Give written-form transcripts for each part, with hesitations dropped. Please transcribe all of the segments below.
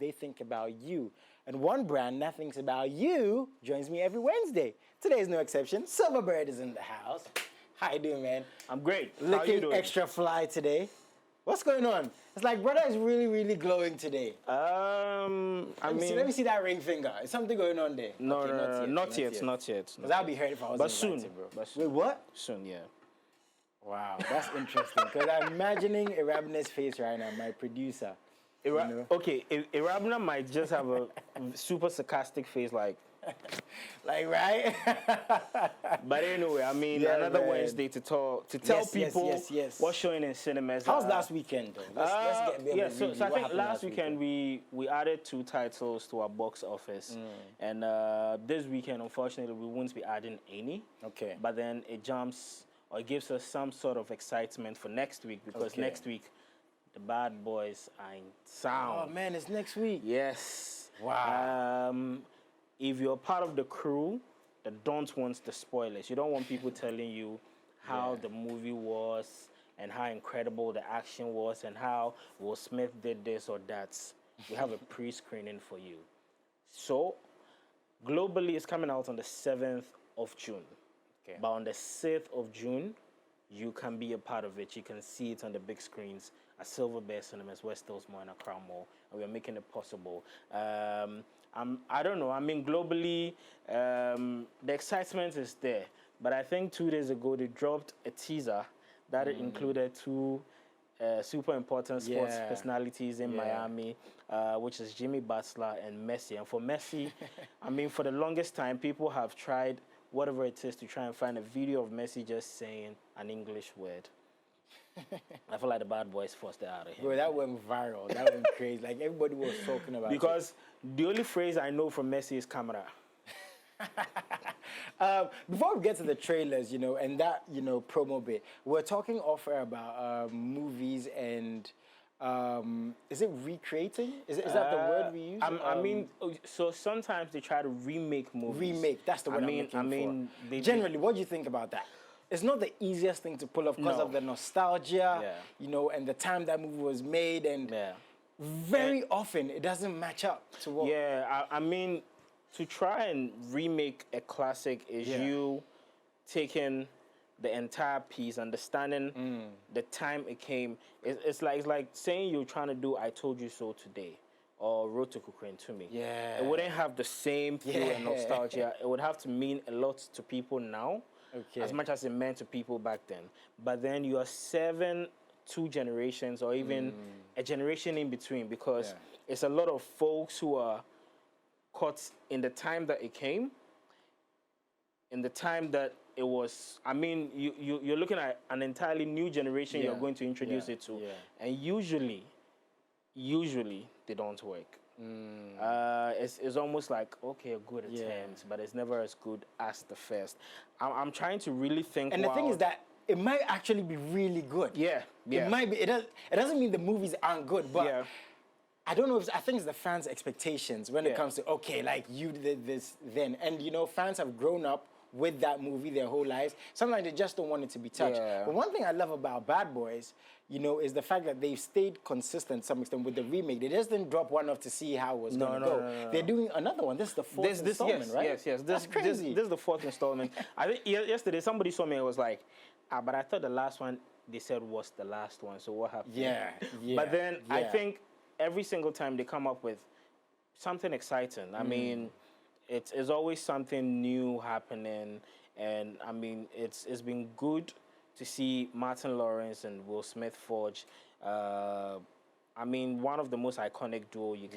they think about you. And one brand that thinks about you joins me every Wednesday. Today is no exception. Silverbird is in the house. How you doing, man? I'm great. How Looking you doing? extra fly today. What's going on? It's like brother is really, really glowing today. Let me see that ring finger. Is something going on there? No, Okay, no, not yet. Because I'll be hurt if I wasn't But soon, invited, bro. but soon. Wait, what? Soon, yeah. Wow, that's interesting. Because I'm imagining Irabna's face right now, my producer. Okay, Irabna might just have a super sarcastic face, like right? But anyway, I mean, Yeah, another man. Wednesday to tell people yes. what's showing in cinemas. How's last weekend, though? Let's get a bit of a so review. I What think happened last weekend we added 2 titles to our box office, and this weekend, unfortunately, we won't be adding any. Okay. But then it jumps, or it gives us some sort of excitement for next week, because next week the Bad Boys are in sound. Oh man, it's next week. Yes. Wow. If you're part of the crew that don't want the spoilers, you don't want people telling you how the movie was and how incredible the action was and how Will Smith did this or that, we have a pre-screening for you. So, globally, it's coming out on the 7th of June. Okay. But on the 6th of June, you can be a part of it. You can see it on the big screens at Silverbird Cinemas, West Hillsmore and Accra Mall, and we are making it possible. I don't know. I mean, globally, the excitement is there. But I think 2 days ago, they dropped a teaser that included 2 super important sports personalities in Miami, which is Jimmy Butler and Messi. And for Messi, I mean, for the longest time, people have tried whatever it is to try and find a video of Messi just saying an English word. I feel like the Bad Boys forced it out of him. Bro, that went viral. That went crazy. Like, everybody was talking about it. Because the only phrase I know from Messi is camera. Before we get to the trailers, and that, promo bit, we're talking off air about movies and, is it recreating? Is that the word we use? I mean, so sometimes they try to remake movies. Remake, that's the word I'm looking for. Generally, what do you think about that? It's not the easiest thing to pull off because of the nostalgia, and the time that movie was made, and very often it doesn't match up to what... Yeah, I mean, to try and remake a classic is you taking the entire piece, understanding the time it came. It's like saying you're trying to do I Told You So today, or Road to Cocaine to me. Yeah. It wouldn't have the same feel and nostalgia. It would have to mean a lot to people now, as much as it meant to people back then. But then you are serving 2 generations, or even a generation in between, because it's a lot of folks who are caught in the time that it came, in the time that it was. I mean, you're looking at an entirely new generation you're going to introduce it to. And usually they don't work. It's almost like, okay, a good attempt, but it's never as good as the first. I'm trying to really think. And the thing is that it might actually be really good. Yeah. It might be. It doesn't mean the movies aren't good, but I don't know if I think it's the fans' expectations when it comes to, okay, like you did this then, and fans have grown up with that movie their whole lives. Sometimes they just don't want it to be touched. But one thing I love about Bad Boys, is the fact that they've stayed consistent to some extent with the remake. They just didn't drop one off to see how it was going to go. No. They're doing another one. This is the 4th installment, right? Yes. That's crazy. This is the 4th installment. I think yesterday somebody saw me and was like, but I thought the last one they said was the last one. So what happened? Yeah. But then I think every single time they come up with something exciting. I mean, it's always something new happening, and I mean, it's been good to see Martin Lawrence and Will Smith forge. I mean, one of the most iconic duo you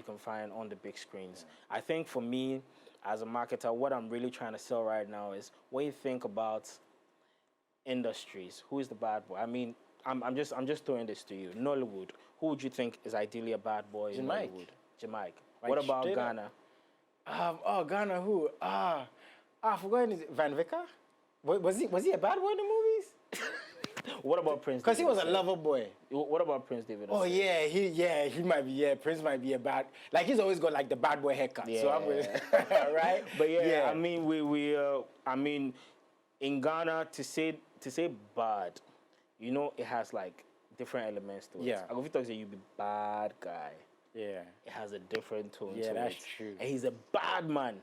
can find on the big screens. I think for me, as a marketer, what I'm really trying to sell right now is when you think about industries, who is the bad boy? I mean, I'm just throwing this to you. Nollywood, who would you think is ideally a bad boy in Nollywood? Jamaica. What about Ghana? Ghana, who? I forgot his Van Vicker. Was he a bad boy in the movies? What about Prince? Because he was a lover boy. What about Prince David? Oh yeah, he might be. Yeah, Prince might be a bad. Like he's always got like the bad boy haircut. Yeah. So I'm with right. But I mean, I mean, in Ghana to say bad, it has like different elements to it. Yeah. Like if you talk say you be bad guy, Yeah. It has a different tone to it. Yeah, that's true. And he's a bad man.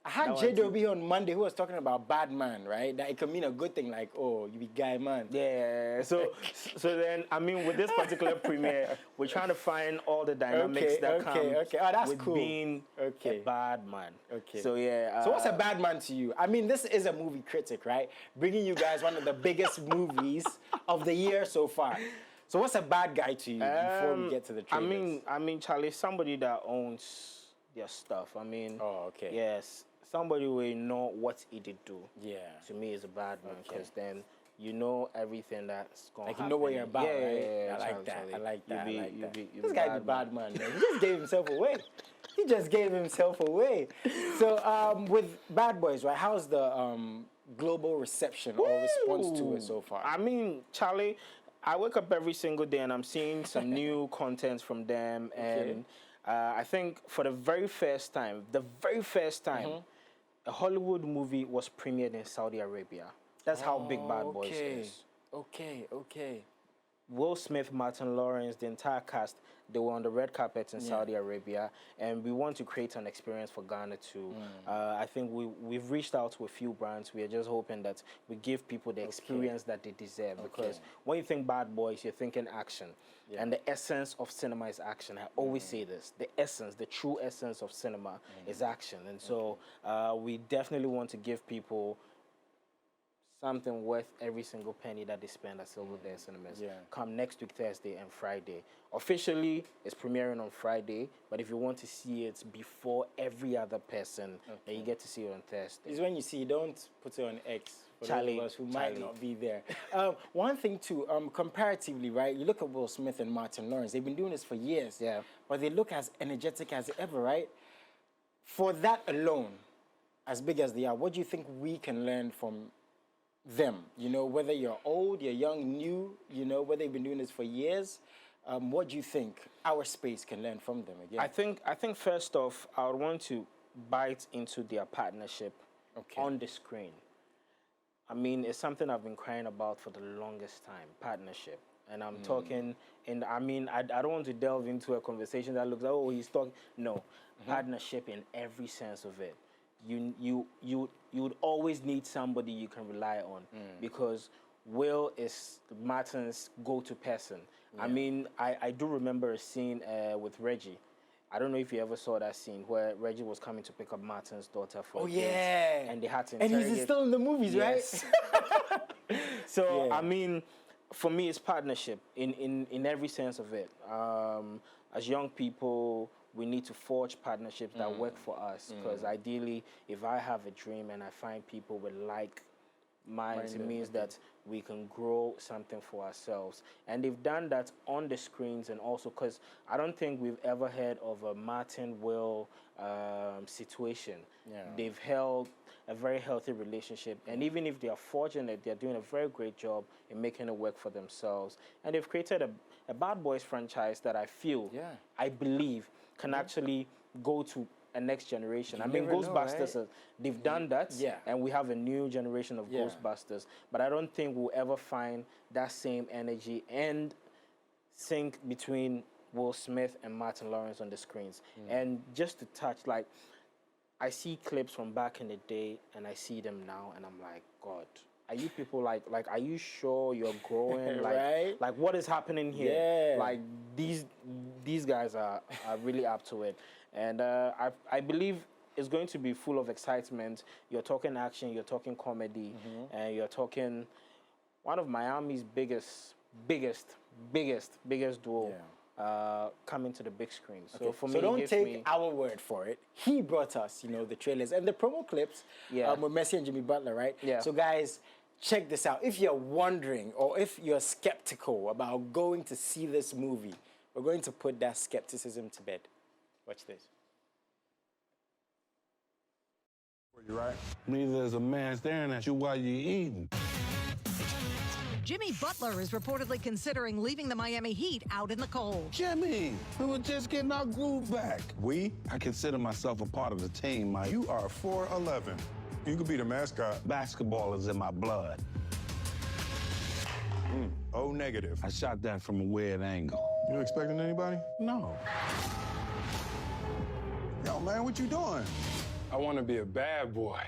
I had J.W. on Monday who was talking about bad man, right? That it can mean a good thing, like, oh, you be guy man. Yeah. So then, I mean, with this particular premiere, we're trying to find all the dynamics that come with being a bad man. Okay. So yeah. So what's a bad man to you? I mean, this is a movie critic, right? Bringing you guys one of the biggest movies of the year so far. So what's a bad guy to you before we get to the trailers? I mean, Charlie, somebody that owns their stuff. I mean, yes. Somebody will know what he did do. Yeah. To me, is a bad man because then you know everything that's going to happen. Like you know what you're about, right? Yeah, I like that. This guy's a bad man, man. He just gave himself away. He just gave himself away. So with Bad Boys, right? How's the global reception or response to it so far? I mean, Charlie, I wake up every single day and I'm seeing some new content from them, and I think for the very first time, a Hollywood movie was premiered in Saudi Arabia. That's how big Bad Boys is. Okay. Will Smith, Martin Lawrence, the entire cast, they were on the red carpet in Saudi Arabia, and we want to create an experience for Ghana too. I think we've reached out to a few brands. We are just hoping that we give people the experience that they deserve, because when you think Bad Boys, you're thinking action. And the essence of cinema is action. I always say this. The essence, the true essence of cinema is action. And so we definitely want to give people something worth every single penny that they spend at Silverbird Cinemas. Come next week, Thursday and Friday. Officially, it's premiering on Friday, but if you want to see it before every other person, then you get to see it on Thursday. It's when you see, don't put it on X. For those of us who might not be there. One thing too, comparatively, right? You look at Will Smith and Martin Lawrence. They've been doing this for years. Yeah. But they look as energetic as ever, right? For that alone, as big as they are, what do you think we can learn from them? You know, whether you're old, you're young, new, you know, whether they've been doing this for years. What do you think our space can learn from them again? I think first off, I would want to bite into their partnership on the screen. I mean, it's something I've been crying about for the longest time, partnership. And I'm talking, and I mean, I don't want to delve into a conversation that looks like, oh, he's talking. No, partnership in every sense of it. You would always need somebody you can rely on, because Will is Martin's go-to person. I mean, I do remember a scene with Reggie. I don't know if you ever saw that scene where Reggie was coming to pick up Martin's daughter from and they had to interrogate. And he's still in the movies, right? So I mean, for me, it's partnership in every sense of it. As young people, we need to forge partnerships that work for us, because ideally, if I have a dream and I find people with like minds, it means that we can grow something for ourselves. And they've done that on the screens, and also because I don't think we've ever heard of a Martin Will situation. They've held a very healthy relationship, and even if they are fortunate, they're doing a very great job in making it work for themselves. And they've created a Bad Boys franchise that I feel, I believe, can actually go to a next generation. I mean, Ghostbusters, they've done that, and we have a new generation of Ghostbusters, but I don't think we'll ever find that same energy and sync between Will Smith and Martin Lawrence on the screens. And just to touch, like, I see clips from back in the day, and I see them now, and I'm like, God, are you people like are you sure you're growing? Like, like what is happening here? Like these guys are really up to it. And I believe it's going to be full of excitement. You're talking action, you're talking comedy, and you're talking one of Miami's biggest duo coming to the big screen. So for me, don't take our word for it. He brought us, you know, the trailers and the promo clips with Messi and Jimmy Butler, right? So guys, check this out. If you're wondering or if you're skeptical about going to see this movie, we're going to put that skepticism to bed. Watch this. You right? Means there's a man staring at you while you're eating. Jimmy Butler is reportedly considering leaving the Miami Heat out in the cold. Jimmy, we were just getting our groove back. I consider myself a part of the team, Mike. You are 4'11". You could be the mascot. Basketball is in my blood. O negative. I shot that from a weird angle. You expecting anybody? No. man. What you doing? I want to be a bad boy.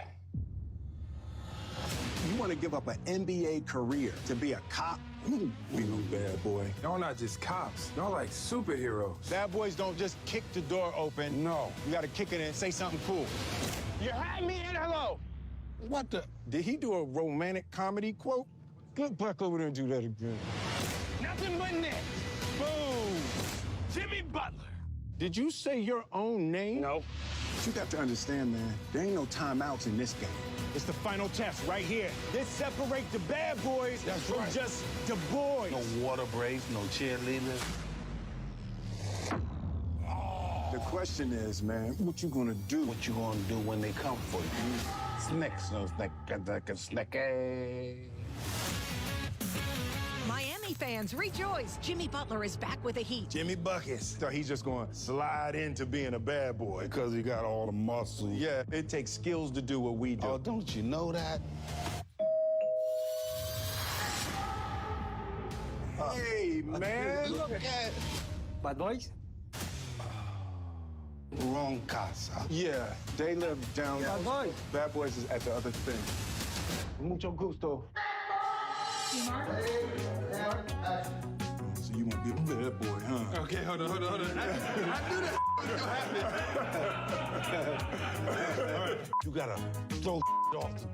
You want to give up an NBA career to be a cop? Be no bad boy. Y'all not just cops. Y'all like superheroes. Bad boys don't just kick the door open. No. You got to kick it and say something cool. You had me in hello. What the? Did he do a romantic comedy quote? Get back over there and do that again. Nothing but net. Boom! Jimmy Butler. Did you say your own name? No. But you got to understand, man, there ain't no timeouts in this game. It's the final test right here. This separates the bad boys from just the boys. No water breaks, no cheerleaders. The question is, man, what you gonna do? What you gonna do when they come for you? Snakes, no snake. Miami fans rejoice. Jimmy Butler is back with the Heat. Jimmy Buckets. So he's just gonna slide into being a bad boy. Because he got all the muscle. Yeah, it takes skills to do what we do. Oh, don't you know that? Hey, man. Look at Bad boys? wrong casa. Yeah, they live down. Bad boys. Bad boys is at the other thing. Mucho gusto. So you want to be a bad boy, huh? Okay, hold on. I knew that was gonna happen. You gotta throw off.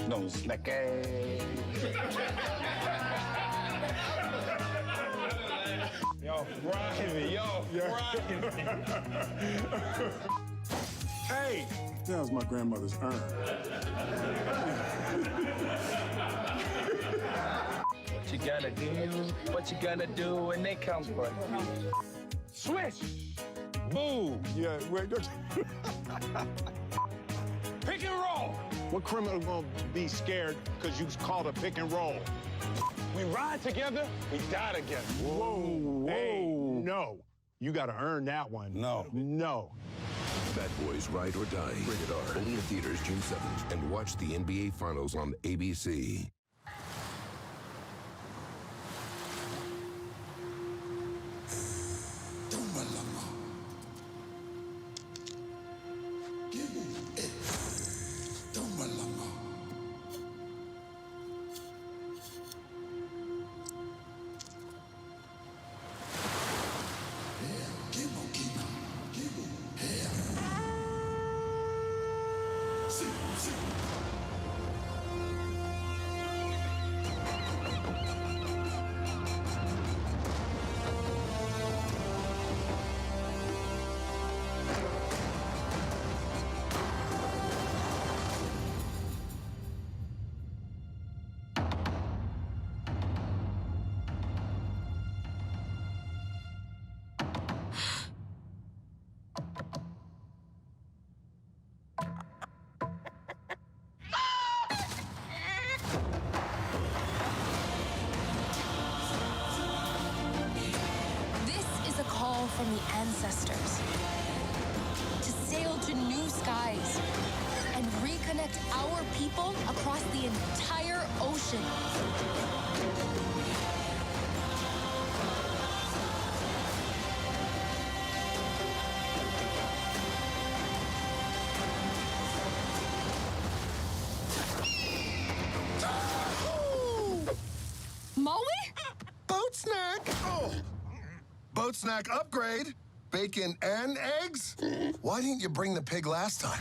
No snake. Yo, rocking me, yo, rocking me. Hey, that was my grandmother's urn. What you gonna do when they come for you? Swish. Boo! Yeah, wait. Pick and roll. What criminal gonna be scared because you called a pick and roll? We ride together, we die together. Whoa. Hey, no. You gotta earn that one. No. No. Bad Boys Ride or Die. Rated R. Only in theaters June 7th. And watch the NBA Finals on ABC. From the ancestors to sail to new skies and reconnect our people across the entire ocean. Maui? Boat snack! Oh. Boat snack upgrade. Bacon and eggs? Why didn't you bring the pig last time?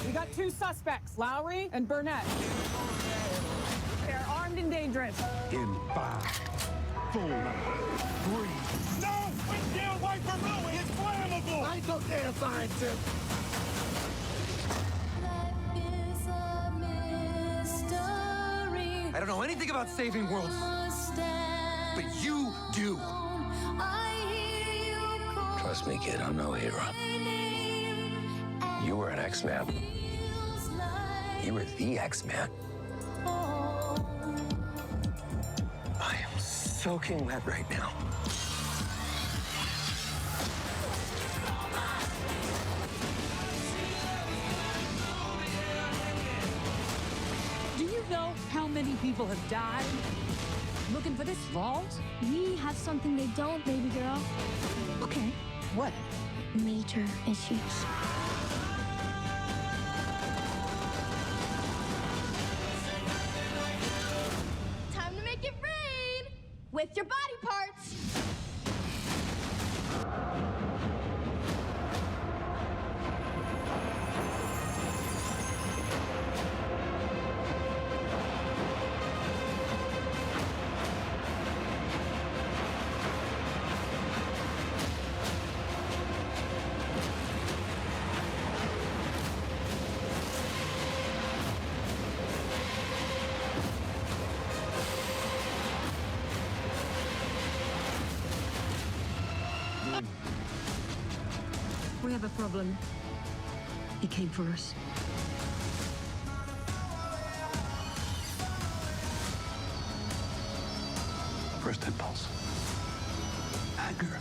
We got two suspects, Lowry and Burnett. They're armed and dangerous. In 5, 4, 3. No! Stay away from Louie! It's flammable! I don't care, scientist. I don't know anything about saving worlds, but you do. Trust me, kid, I'm no hero. You were an X-Man. You were the X-Man. I am soaking wet right now. people have died. Looking for this vault? We have something they don't, baby girl. Okay, what? Major issues. Time to make it rain with your body parts. We have a problem. He came for us. First impulse. Anger.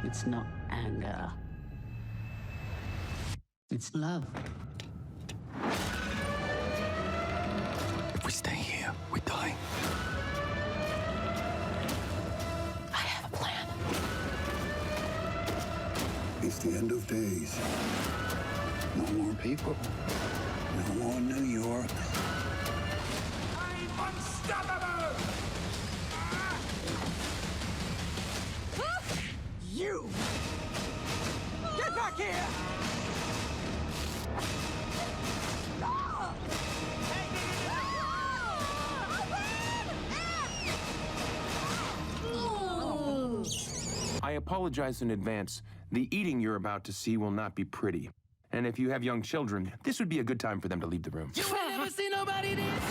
It's not anger. It's love. If we stay here, we die. I have a plan. It's the end of days. No more people. No more New York. I'm unstoppable! You! Get back here! I apologize in advance. The eating you're about to see will not be pretty. And if you have young children, this would be a good time for them to leave the room. You ain't never seen nobody this.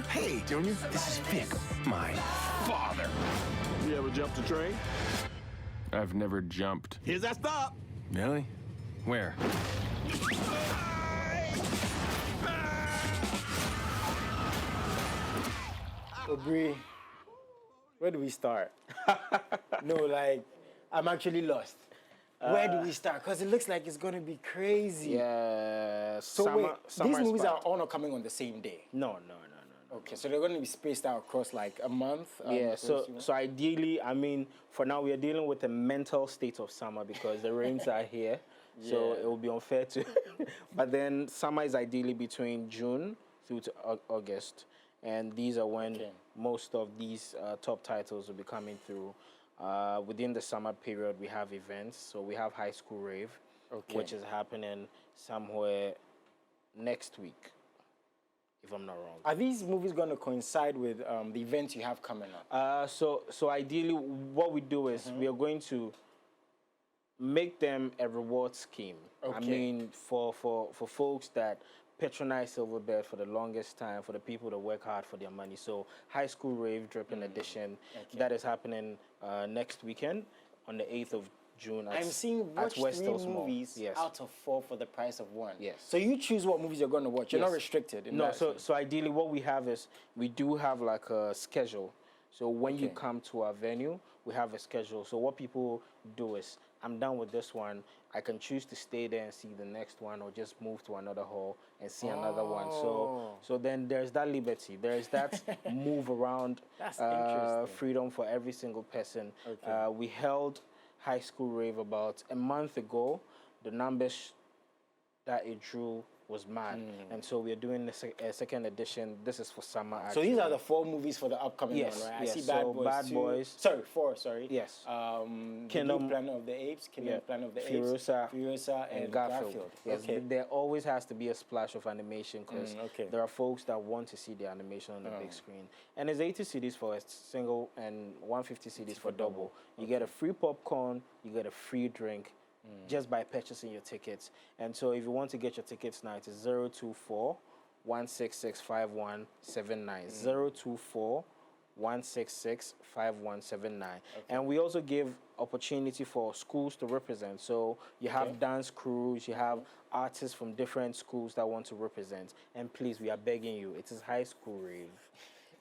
Hey, Junior, this is Vic, my father. You ever jumped a train? I've never jumped. Here's that stop. Really? Where? Aubrey, where do we start? No, like, I'm actually lost. Where do we start? Because it looks like it's going to be crazy. Yeah. So wait, these movies are all not coming on the same day? No. Okay, so they're going to be spaced out across like a month? Yeah, so ideally, I mean, for now we are dealing with the mental state of summer because the rains are here. So it will be unfair to... But then summer is ideally between June through to August. And these are when most of these top titles will be coming through. Within the summer period, we have events. So we have High School Rave, which is happening somewhere next week, if I'm not wrong. Are these movies going to coincide with the events you have coming up? So ideally, what we do is we are going to make them a reward scheme. I mean, for folks that patronize Silverbird for the longest time, for the people that work hard for their money. So High School Rave Dripping Edition, that is happening next weekend on the 8th of June. I'm seeing watch 3 movies out of 4 for the price of 1. Yes. So you choose what movies you're going to watch. You're not restricted. In that sense. So ideally what we have is we do have like a schedule. So when you come to our venue, we have a schedule. So what people do is, I'm done with this one. I can choose to stay there and see the next one, or just move to another hall and see another one. So then there's that liberty. There's that move around freedom for every single person. We held High School Rave about a month ago. The numbers that it drew was mad. And so we are doing a second edition. This is for summer, actually. So these are the 4 movies for the upcoming one, right? I see Bad Boys. Sorry, 4, sorry. Yes. Kingdom, Planet of the Apes, Planet of the Apes, Furiosa, and Garfield. Yes, there always has to be a splash of animation because there are folks that want to see the animation on the big screen. And it's 80 CDs for a single and 150 CDs for double. You get a free popcorn, you get a free drink, just by purchasing your tickets. And so if you want to get your tickets now, it's 024-166-5179. 024-166-5179. And we also give opportunity for schools to represent. So you have dance crews, you have artists from different schools that want to represent. And please, we are begging you, it is High School Rave.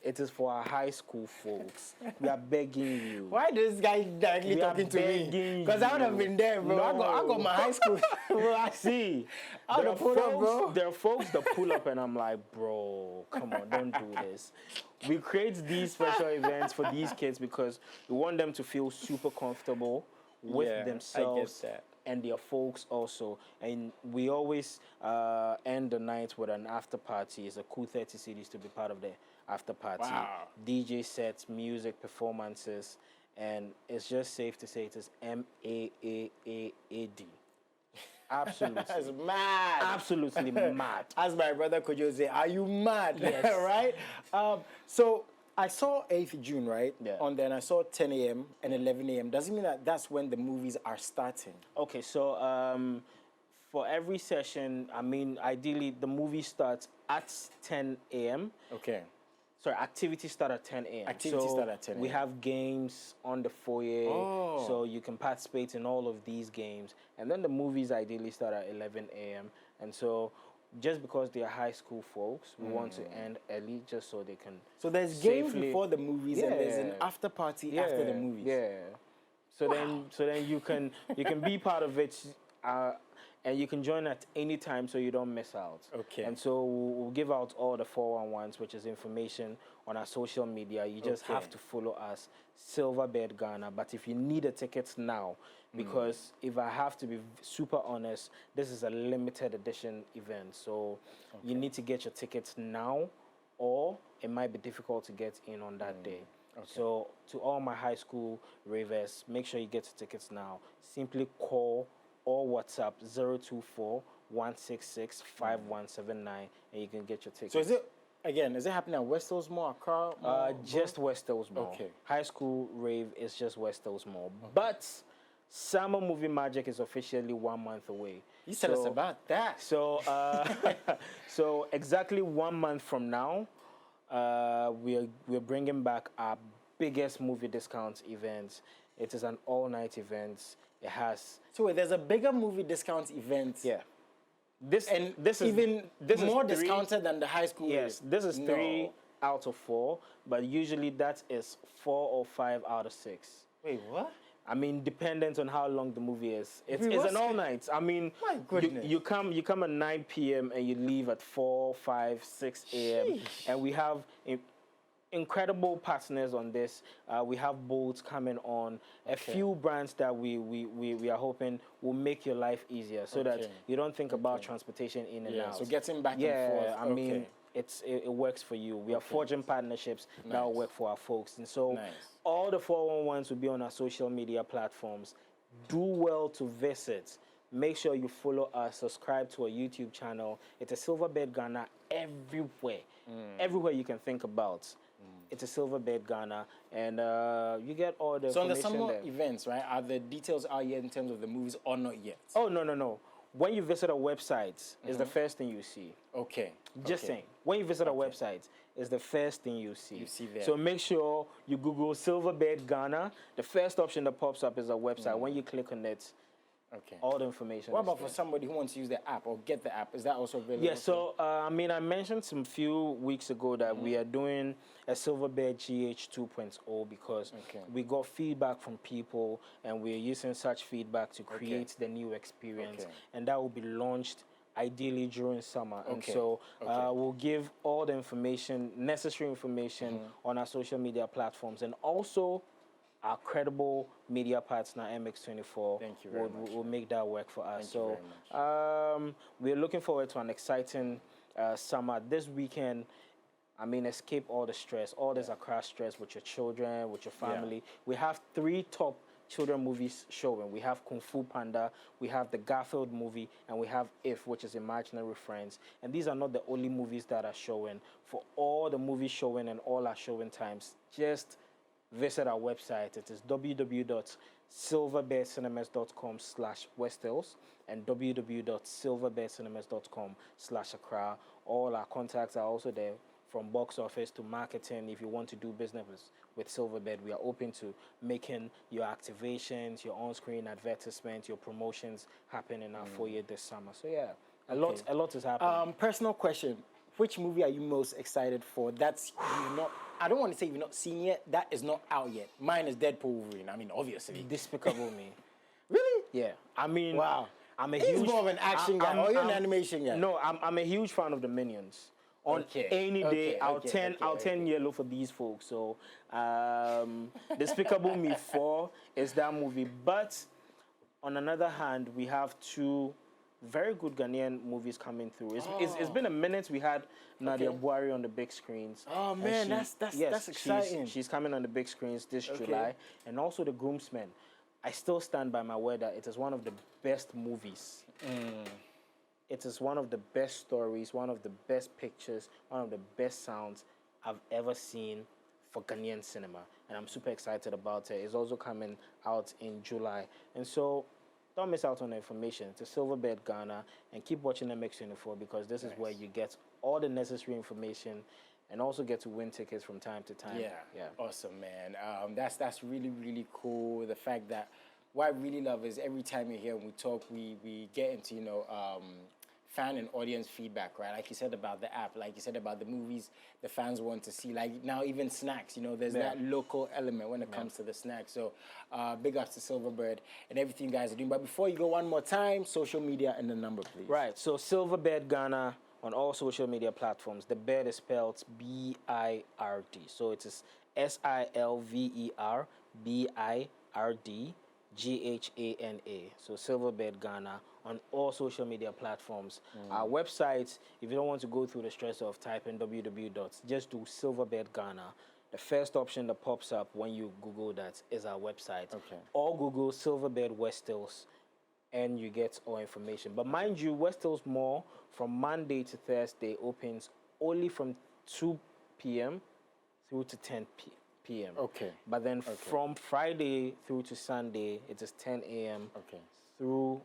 It is for our high school folks. We are begging you. Why this guy directly talking to me? Because I would have been there, bro. No. I got my high school. See, there are folks that pull up and I'm like, bro, come on, don't do this. We create these special events for these kids because we want them to feel super comfortable with themselves and their folks also. And we always end the night with an after party. It's a cool 30 cities to be part of the after party. Wow. DJ sets, music, performances, and it's just safe to say it is MAAAD. Absolutely. That's mad. Absolutely mad. As my brother Kojo say, are you mad? Yes. Right? So I saw 8th June, right? Yeah. On then I saw 10 a.m. and 11 a.m. Does it mean that that's when the movies are starting? Okay, so for every session, I mean, ideally the movie starts at 10 a.m. Okay. Sorry, activities start at 10 a.m. Activities start at 10 a.m. We have games on the foyer, so you can participate in all of these games. And then the movies ideally start at 11 a.m. And so just because they are high school folks, we want to end early just so they can. So there's games before the movies and there's an after party after the movies. Yeah. So then you can be part of it. And you can join at any time so you don't miss out. Okay. And so we'll give out all the 411s, which is information on our social media. You just have to follow us, Silverbird Ghana. But if you need a ticket now, because if I have to be super honest, this is a limited edition event. So you need to get your tickets now, or it might be difficult to get in on that day. Okay. So to all my high school ravers, make sure you get your tickets now. Simply call or WhatsApp 024-166-5179 and you can get your tickets. So is it happening at West Hills Mall, Accra? Just West Hills Mall. Okay. High school rave is just West Hills Mall. Okay. But Summer Movie Magic is officially 1 month away. You tell us about that. So, so exactly 1 month from now, we're bringing back our biggest movie discounts event. It is an all-night event. It has. So wait, there's a bigger movie discount event. Yeah. This is more discounted than the high school. Yes, this is 3 out of 4, but usually that is 4 or 5 out of 6. Wait, what? I mean, dependent on how long the movie is. It's an all night. I mean, my goodness. You come at 9 p.m. and you leave at 4, 5, 6 a.m. And we have incredible partners on this. We have boats coming on. A few brands that we are hoping will make your life easier, so that you don't think about transportation in and out. So getting back and forth. I mean, it works for you. We are forging partnerships that will work for our folks, and so all the 411s will be on our social media platforms. Do well to visit. Make sure you follow us, subscribe to our YouTube channel. It's a Silverbird Ghana everywhere. Everywhere you can think about. It's a Silverbird Ghana, and you get all the information So on the summer there. events, right, are the details out yet in terms of the movies or not yet? Oh, no. When you visit our website, it's the first thing you see. Okay. Just saying. When you visit our website, it's the first thing you see. You see there. So make sure you Google Silverbird Ghana. The first option that pops up is our website. When you click on it, all the information. What about for somebody who wants to use the app or get the app? Is that also available? Yeah, so I mean, I mentioned some few weeks ago that we are doing a Silverbird GH 2.0 because we got feedback from people and we're using such feedback to create the new experience. And that will be launched ideally during summer. And so we'll give all the information, necessary information on our social media platforms, and also our credible media partner, MX24, will make that work for us. So we're looking forward to an exciting summer. This weekend, I mean, escape all the stress, all this Accra stress with your children, with your family. We have 3 top children movies showing. We have Kung Fu Panda, we have the Garfield movie, and we have If, which is Imaginary Friends. And these are not the only movies that are showing. For all the movies showing and all our showing times, just visit our website. It is www.silverbearcinemas.com/West Hills and www.silverbearcinemas.com/Accra. All our contacts are also there, from box office to marketing. If you want to do business with Silverbird, we are open to making your activations, your on-screen advertisements, your promotions happen in our foyer this summer. So yeah, a lot is happening. Personal question. Which movie are you most excited for? That's you've not I don't want to say you've not seen yet. That is not out yet. Mine is Deadpool Wolverine. I mean, obviously. Despicable Me. Really? Yeah. I mean, wow. I'm a He's huge... more of an action guy. Or you're an animation guy? No, I'm a huge fan of the Minions. On any day, I'll turn yellow for these folks. So, Despicable Me 4 is that movie. But on another hand, we have two very good Ghanaian movies coming through. It's been a minute. We had Nadia Buhari on the big screens. Oh man, that's exciting. She's coming on the big screens this July, and also The Groomsmen. I still stand by my word that it is one of the best movies. It is one of the best stories, one of the best pictures, one of the best sounds I've ever seen for Ghanaian cinema, and I'm super excited about it. It's also coming out in July, and so. Don't miss out on the information. It's a Silverbird Ghana, and keep watching MX24 because this is where you get all the necessary information and also get to win tickets from time to time. Yeah. Awesome, man. That's really, really cool. The fact that what I really love is every time you're here and we talk, we get into, fan and audience feedback, right? Like you said about the app, like you said about the movies the fans want to see, like now even snacks, there's that local element when it comes to the snacks. So big ups to Silverbird and everything you guys are doing. But before you go, one more time, social media and the number, please. Right, so Silverbird Ghana on all social media platforms. The bird is spelled B-I-R-D. So it is SILVERBIRDGHANA. So Silverbird Ghana on all social media platforms. Our website, if you don't want to go through the stress of typing www. Just do Silverbird Ghana. The first option that pops up when you Google that is our website. Or Google Silverbird West Hills and you get all information. But mind you, West Hills Mall from Monday to Thursday opens only from 2 p.m. through to 10 p.m. But then from Friday through to Sunday, it is 10 a.m. through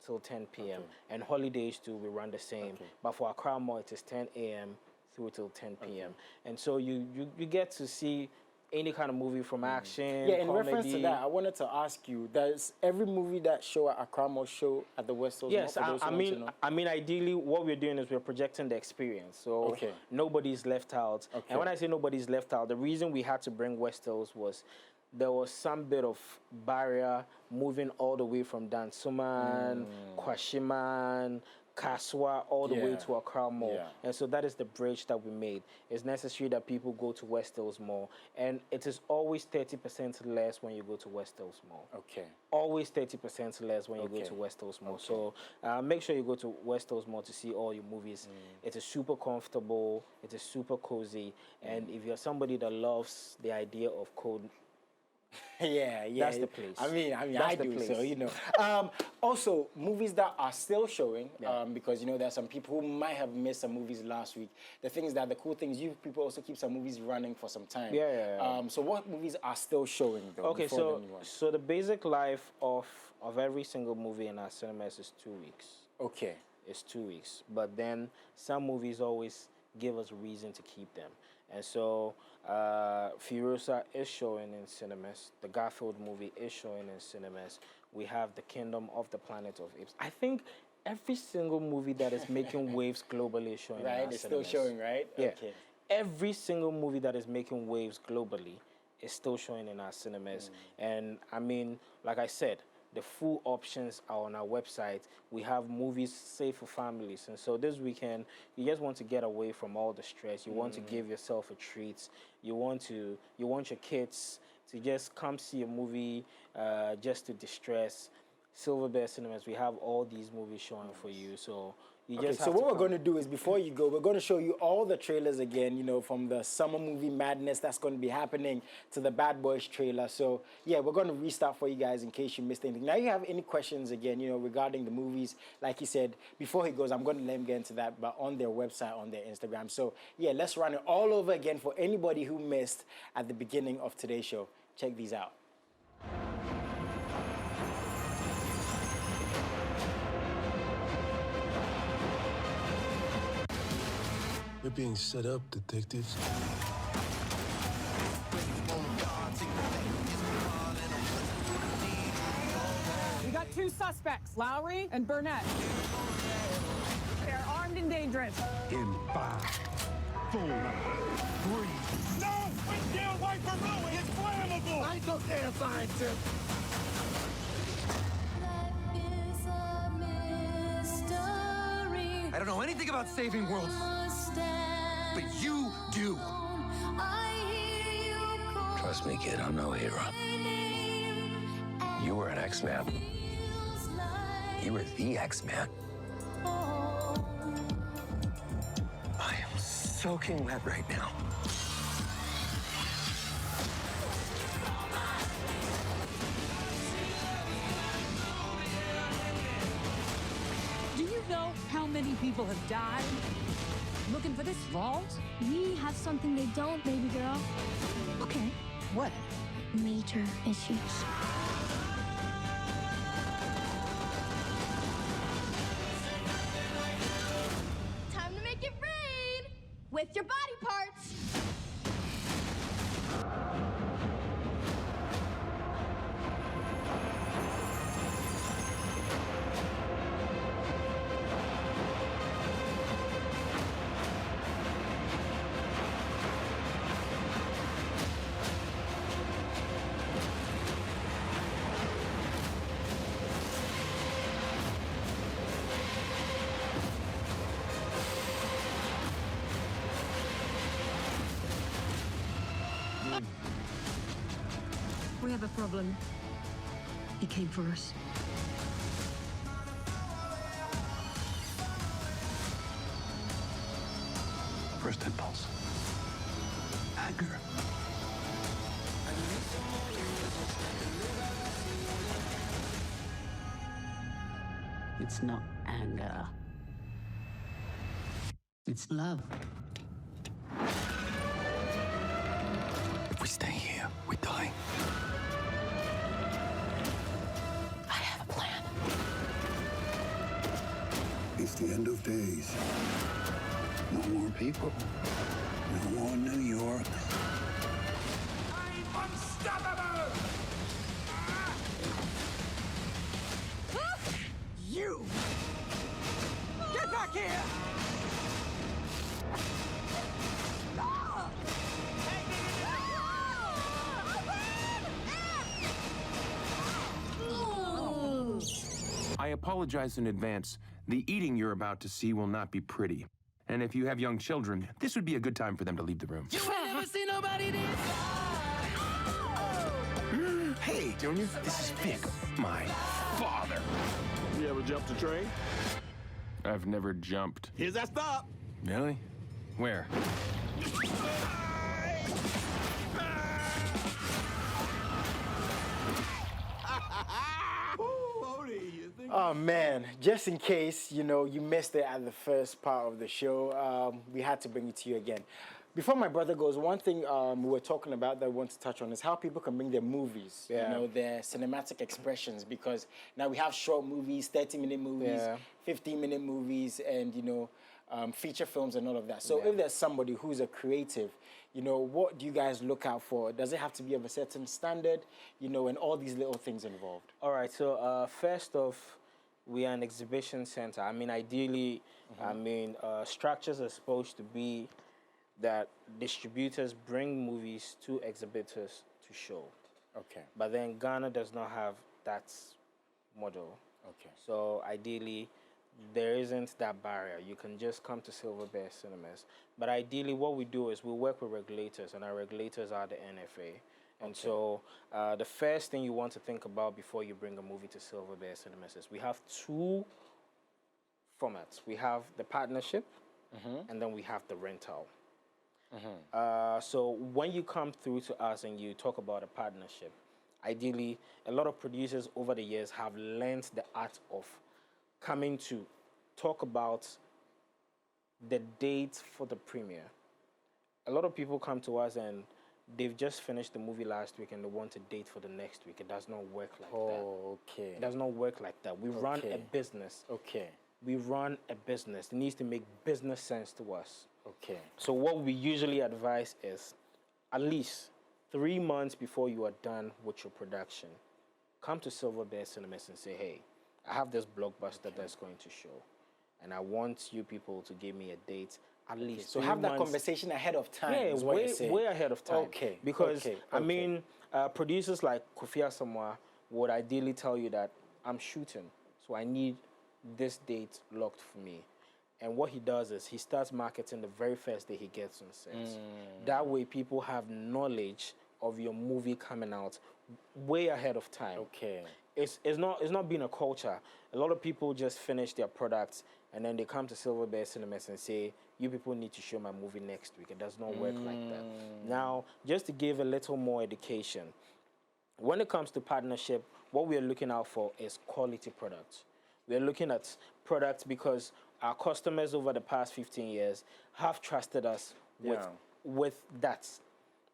till 10 p.m. And holidays too, we run the same. But for Accra Mall, it is 10 a.m. through till 10 p.m. And so you get to see any kind of movie from action, in comedy. reference to that, I wanted to ask you, does every movie that show at Accra Mall show at the West Hills Mall? Yes, I mean, ideally, what we're doing is we're projecting the experience. So nobody's left out. And when I say nobody's left out, the reason we had to bring West Hills was there was some bit of barrier moving all the way from Dansuman, Kwashiman, Kaswa, all the way to Accra Mall. And so that is the bridge that we made. It's necessary that people go to West Hills Mall. And it is always 30% less when you go to West Hills Mall. Always 30% less when you go to West Hills Mall. So make sure you go to West Hills Mall to see all your movies. It is super comfortable. It is super cozy. And if you're somebody that loves the idea of code, that's the place. I mean, I do, so, also, movies that are still showing, because, there's some people who might have missed some movies last week. The thing is that the cool thing is you people also keep some movies running for some time. So what movies are still showing, though? Okay, so the basic life of every single movie in our cinemas is 2 weeks. It's 2 weeks. But then some movies always give us a reason to keep them. And so Furiosa is showing in cinemas. The Garfield movie is showing in cinemas. We have The Kingdom of the Planet of Apes. I think every single movie that is making waves globally is showing in our cinemas. It's still showing, right? Yeah. Every single movie that is making waves globally is still showing in our cinemas. And I mean, like I said, the full options are on our website. We have movies safe for families. And so this weekend, you just want to get away from all the stress. You want to give yourself a treat. You want your kids to just come see a movie just to distress. Silverbird Cinemas, we have all these movies showing for you. So you just so what we're going to do is, before you go, we're going to show you all the trailers again, from the summer movie madness that's going to be happening to the Bad Boys trailer. So, yeah, we're going to restart for you guys in case you missed anything. Now, you have any questions again, regarding the movies, like he said, before he goes, I'm going to let him get into that, but on their website, on their Instagram. So, yeah, let's run it all over again for anybody who missed at the beginning of today's show. Check these out. You're being set up, detectives. We got 2 suspects, Lowry and Burnett. They're armed and dangerous. In 5, fool. Breathe. No! Windshield wiper fluid! It's flammable! I ain't no damn scientist! I don't know anything about saving worlds, but you do. Trust me, kid, I'm no hero. You were an X-Man. You were the X-Man. I am soaking wet right now. Do you know how many people have died looking for this vault? We have something they don't, baby girl. Okay, what? Major issues. Time to make it rain with your body parts. We have a problem. He came for us. First impulse. Anger. It's not anger. It's love. If we stay here, we die. I have a plan. It's the end of days. No more people. No more New York. I'm unstoppable! You! Get back here! I apologize in advance. The eating you're about to see will not be pretty. And if you have young children, this would be a good time for them to leave the room. You ain't never seen nobody this. Hey, Junior, this is Vic, my father. You ever jumped a train? I've never jumped. Here's that stop. Really? Where? Oh man, just in case, you know, you missed it at the first part of the show, we had to bring it to you again. Before my brother goes, one thing we were talking about that I want to touch on is how people can bring their movies, you know, their cinematic expressions, because now we have short movies, 30-minute movies, 15-minute movies, and, you know, feature films and all of that. So if there's somebody who's a creative, you know, what do you guys look out for? Does it have to be of a certain standard, you know, and all these little things involved? All right, so first off, we are an exhibition center. I mean, ideally, structures are supposed to be that distributors bring movies to exhibitors to show. Okay. But then Ghana does not have that model. Okay. So ideally, there isn't that barrier. You can just come to Silverbird Cinemas. But ideally, what we do is we work with regulators, and our regulators are the NFA. And so the first thing you want to think about before you bring a movie to Silverbird Cinemas is we have two formats. We have the partnership, and then we have the rental. So when you come through to us and you talk about a partnership, ideally, a lot of producers over the years have learned the art of coming to talk about the date for the premiere. A lot of people come to us and they've just finished the movie last week and they want a date for the next week. It does not work like that. Oh, okay. It does not work like that. We run a business. Okay. We run a business. It needs to make business sense to us. Okay. So what we usually advise is at least 3 months before you are done with your production, come to Silverbird Cinemas and say, hey, I have this blockbuster that's going to show, and I want you people to give me a date at least. So have that conversation ahead of time. Yeah, way ahead of time. Okay. Because I mean, producers like Kofi Asamoah would ideally tell you that I'm shooting, so I need this date locked for me. And what he does is he starts marketing the very first day he gets on set. That way, people have knowledge of your movie coming out way ahead of time. Okay. It's not been a culture. A lot of people just finish their products and then they come to Silverbird Cinemas and say, you people need to show my movie next week. It does not work like that. Now, just to give a little more education, when it comes to partnership, what we are looking out for is quality products. We are looking at products because our customers over the past 15 years have trusted us with that.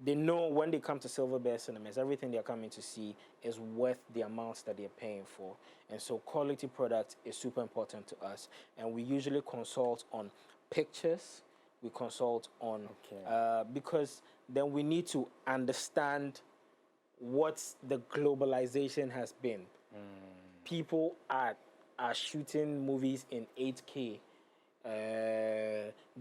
They know when they come to Silverbird Cinemas, everything they're coming to see is worth the amounts that they're paying for. And so quality product is super important to us. And we usually consult on pictures, we consult on, because then we need to understand what the globalization has been. People are shooting movies in 8K,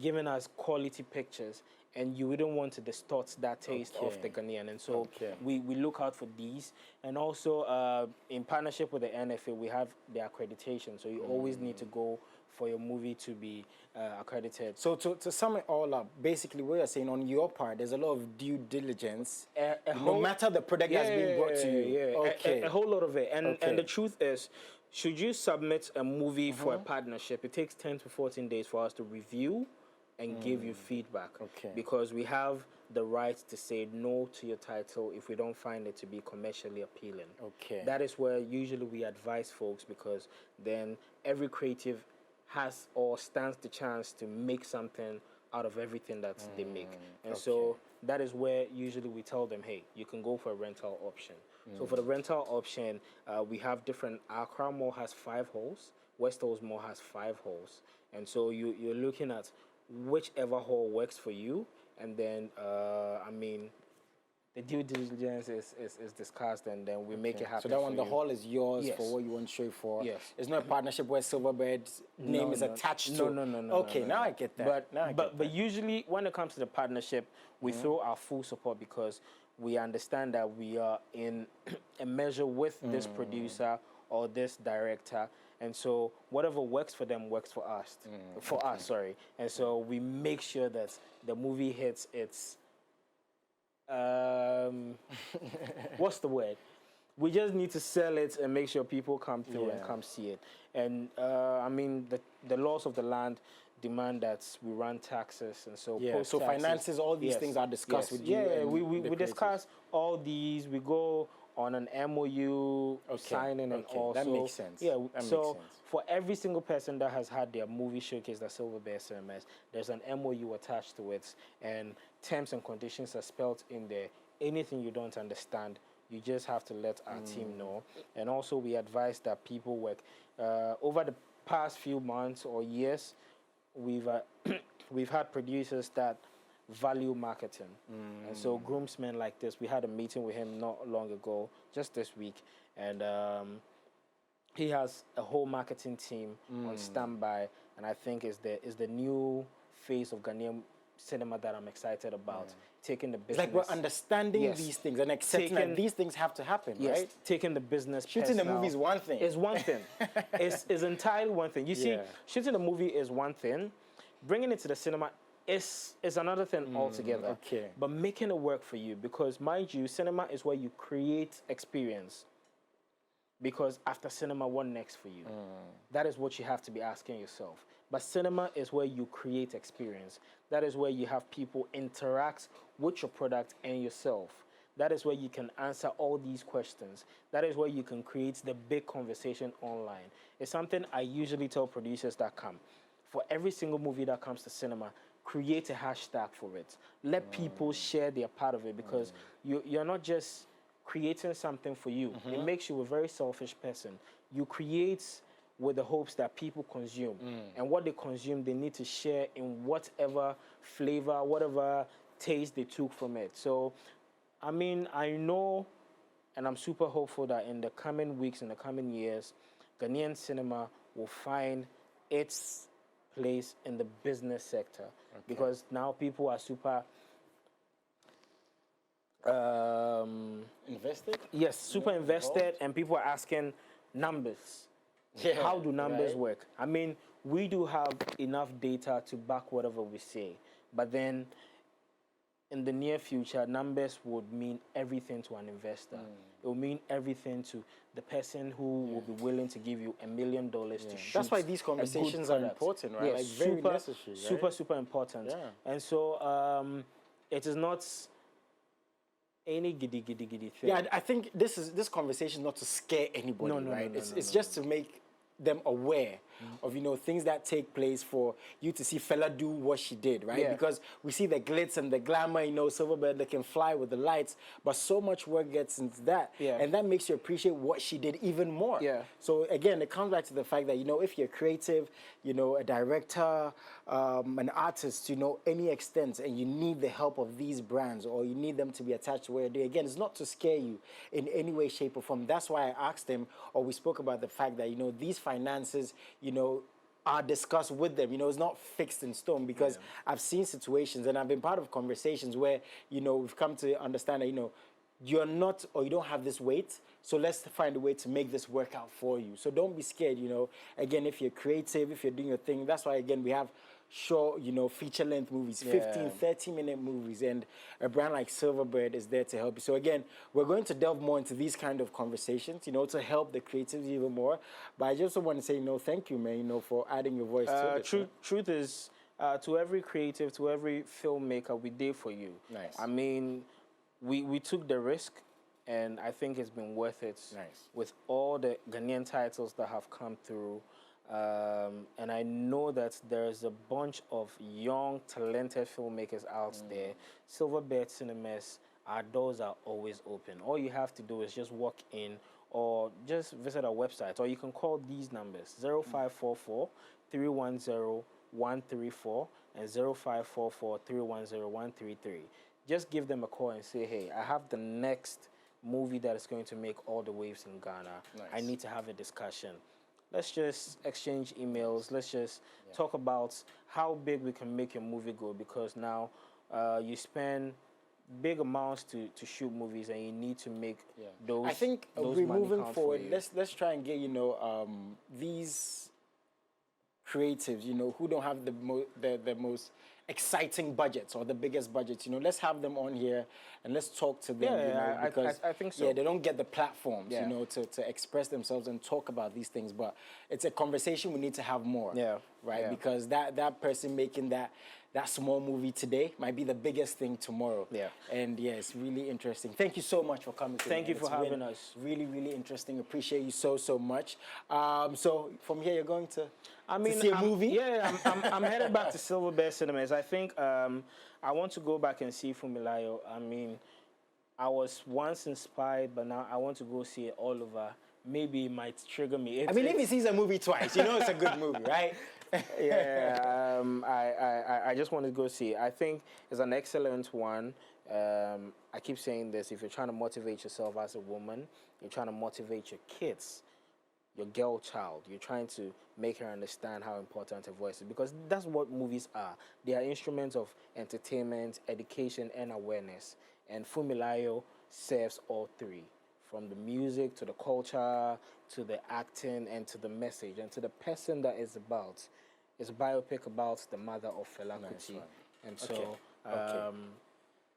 giving us quality pictures, and you wouldn't want to distort that taste of the Ghanaian. And so we look out for these. And also in partnership with the NFA, we have the accreditation. So you always need to go for your movie to be accredited. So to sum it all up, basically what you're saying on your part, there's a lot of due diligence, no matter the product that's being brought to you. A whole lot of it. And the truth is, should you submit a movie for a partnership, it takes 10 to 14 days for us to review and give you feedback. Because we have the right to say no to your title if we don't find it to be commercially appealing. That is where usually we advise folks, because then every creative has or stands the chance to make something out of everything that they make. And so that is where usually we tell them, hey, you can go for a rental option. So for the rental option, we have different. Accra Mall has 5 halls, West Hills Mall has 5 halls. And so you're looking at whichever hall works for you. And then, I mean, the due diligence is discussed, and then we make it happen. So that one, the hall is yours for what you want to show for. It's not a partnership where Silverbird's name is attached to. No. Okay, now I get that. But usually when it comes to the partnership, we throw our full support, because we understand that we are in a measure with this producer or this director, and so whatever works for them works for us. And so we make sure that the movie hits its what's the word? We just need to sell it and make sure people come through and come see it. And I mean, the laws of the land demand that we run taxes, and so so finances, all these things are discussed with you. We discuss all these. We go on an MOU signing, and also that makes sense. For every single person that has had their movie showcased at Silverbird Cinemas, there's an MOU attached to it, and terms and conditions are spelled in there. Anything you don't understand, you just have to let our team know. And also we advise that people work. Over the past few months or years, we've had producers that value marketing. And so groomsmen like this, we had a meeting with him not long ago, just this week, and he has a whole marketing team on standby, and I think is the new phase of Ghanaian cinema that I'm excited about. Taking the business, it's like we're understanding these things and accepting that these things have to happen, right? Taking the business. Shooting the movie is one thing. It's one thing. it's entirely one thing. You see, shooting a movie is one thing. Bringing it to the cinema is another thing altogether. But making it work for you, because mind you, cinema is where you create experience. Because after cinema, what next for you? That is what you have to be asking yourself. But cinema is where you create experience. That is where you have people interact with your product and yourself. That is where you can answer all these questions. That is where you can create the big conversation online. It's something I usually tell producers that come. For every single movie that comes to cinema, create a hashtag for it. Let people share their part of it, because you're not just creating something for you. It makes you a very selfish person. You create with the hopes that people consume. And what they consume, they need to share in whatever flavor, whatever taste they took from it. So, I mean, I know, and I'm super hopeful that in the coming weeks, in the coming years, Ghanaian cinema will find its place in the business sector because now people are super invested. Yes, super invested, and people are asking numbers. Yeah, how do numbers work? I mean, we do have enough data to back whatever we say, but then in the near future, numbers would mean everything to an investor. It will mean everything to the person who will be willing to give you $1 million to shoot. That's why these conversations are important, right? Yeah, like very necessary, right? Super important. Yeah. And so it is not any giddy thing. Yeah, I think this conversation is not to scare anybody, right? It's just to make them aware of, you know, things that take place for you to see fella do what she did, right? Because we see the glitz and the glamour, you know, Silverbird, they can fly with the lights, but so much work gets into that. And that makes you appreciate what she did even more. So again, it comes back to the fact that, you know, if you're creative, you know, a director, an artist, you know, any extent, and you need the help of these brands or you need them to be attached to what you're doing, again, it's not to scare you in any way, shape, or form. That's why I asked him, or we spoke about the fact that, you know, these finances, you know, are discussed with them. You know, it's not fixed in stone because I've seen situations and I've been part of conversations where, you know, we've come to understand that, you know, you're not, or you don't have this weight, so let's find a way to make this work out for you. So don't be scared, you know. Again, if you're creative, if you're doing your thing, that's why, again, we have short, you know, feature-length movies, 15, 30-minute movies, and a brand like Silverbird is there to help you. So again, we're going to delve more into these kind of conversations, you know, to help the creatives even more. But I just want to say, you know, thank you, man, you know, for adding your voice to it. Truth is, to every creative, to every filmmaker, we did for you. Nice. I mean, we took the risk, and I think it's been worth it. Nice. With all the Ghanaian titles that have come through. And I know that there's a bunch of young, talented filmmakers out there. Silverbird Cinemas, our doors are always open. All you have to do is just walk in or just visit our website, or you can call these numbers, 0544 310 134 and 0544 310 133. Just give them a call and say, hey, I have the next movie that is going to make all the waves in Ghana. Nice. I need to have a discussion. Let's just exchange emails. Let's just talk about how big we can make your movie go, because now you spend big amounts to shoot movies and you need to make those. I think we're moving forward. Let's try and get, you know, these creatives, you know, who don't have the most exciting budgets or the biggest budgets, you know, let's have them on here and let's talk to them, you know, because I think so. they don't get the platforms, you know, to express themselves and talk about these things. But it's a conversation we need to have more, right? Because that person making that small movie today might be the biggest thing tomorrow. And it's really interesting. Thank you so much for coming today. Thank you for having us. Really, really interesting. Appreciate you so much. So from here, you're going to see a movie? Yeah, I'm headed back to Silverbird Cinemas. I think I want to go back and see Fumilayo. I mean, I was once inspired, but now I want to go see it all over. Maybe it might trigger me. If he sees a movie twice, you know it's a good movie, right? I just want to go see it. I think it's an excellent one. I keep saying this, if you're trying to motivate yourself as a woman, you're trying to motivate your kids, your girl child, you're trying to make her understand how important her voice is, because that's what movies are. They are instruments of entertainment, education, and awareness. And Fumilayo serves all three, from the music to the culture to the acting and to the message and to the person that it's about. It's a biopic about the mother of Fela Kuti. And so,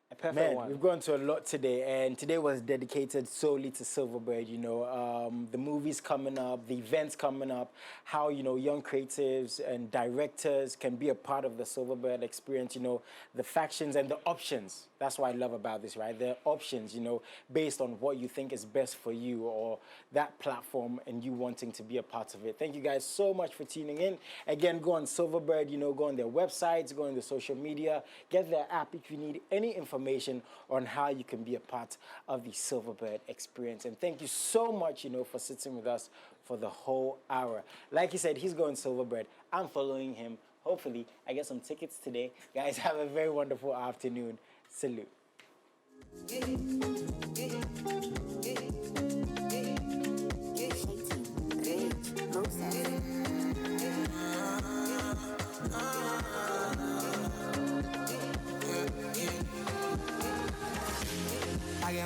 a perfect one. We've gone to a lot today, and today was dedicated solely to Silverbird, you know, the movies coming up, the events coming up, how, you know, young creatives and directors can be a part of the Silverbird experience, you know, the factions and the options. That's what I love about this, right? The options, you know, based on what you think is best for you or that platform and you wanting to be a part of it. Thank you guys so much for tuning in. Again, go on Silverbird, you know, go on their websites, go on the social media, get their app if you need any information on how you can be a part of the Silverbird experience. And thank you so much, you know, for sitting with us for the whole hour. Like he said, he's going Silverbird. I'm following him. Hopefully, I get some tickets today. Guys, have a very wonderful afternoon. Salute.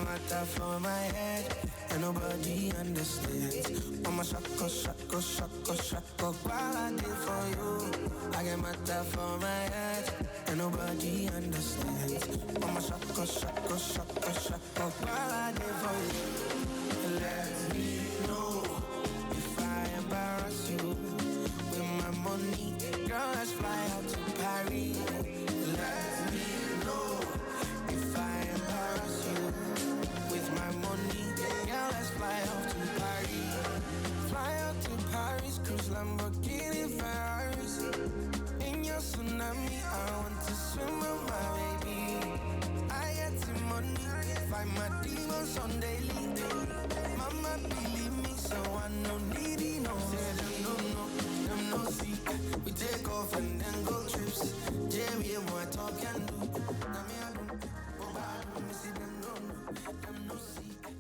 get my top for my head, and nobody understands. I'm a shako, while I did for you. I get my top for my head, and nobody understands. I'm a shako, while I did for you. Let me know if I embarrass you with my money. Girl, let's fly out to Paris. Let me know if I embarrass you with my money. Girl, let's fly out to Paris. Fly out to Paris, cruise Lamborghini Ferraris. In your tsunami, I want to swim with my baby. I get the money, fight my demons on daily. Mama believe me, so I no need it, no. Say them no see. We take off and then go trips. Jerry, what talk and do. Now me I don't, oh I don't see them no see.